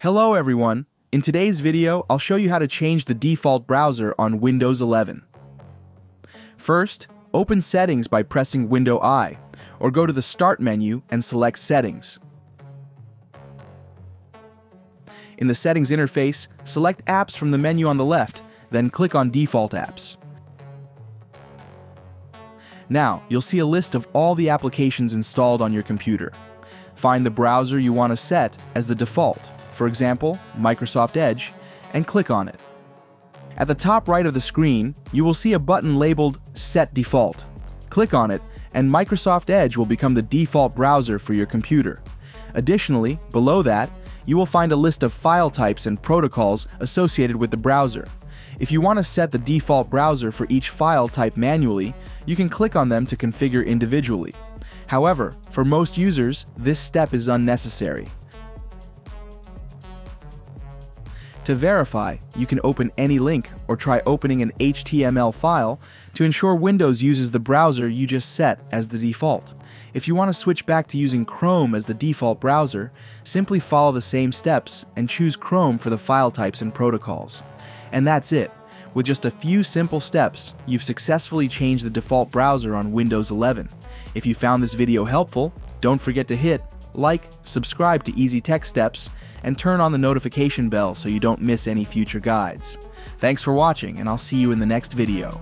Hello everyone! In today's video, I'll show you how to change the default browser on Windows 11. First, open Settings by pressing Window I, or go to the Start menu and select Settings. In the Settings interface, select Apps from the menu on the left, then click on Default Apps. Now, you'll see a list of all the applications installed on your computer. Find the browser you want to set as the default, for example, Microsoft Edge, and click on it. At the top right of the screen, you will see a button labeled Set Default. Click on it, and Microsoft Edge will become the default browser for your computer. Additionally, below that, you will find a list of file types and protocols associated with the browser. If you want to set the default browser for each file type manually, you can click on them to configure individually. However, for most users, this step is unnecessary. To verify, you can open any link or try opening an HTML file to ensure Windows uses the browser you just set as the default. If you want to switch back to using Chrome as the default browser, simply follow the same steps and choose Chrome for the file types and protocols. And that's it. With just a few simple steps, you've successfully changed the default browser on Windows 11. If you found this video helpful, don't forget to hit like, subscribe to Easy Tech Steps, and turn on the notification bell so you don't miss any future guides. Thanks for watching, and I'll see you in the next video.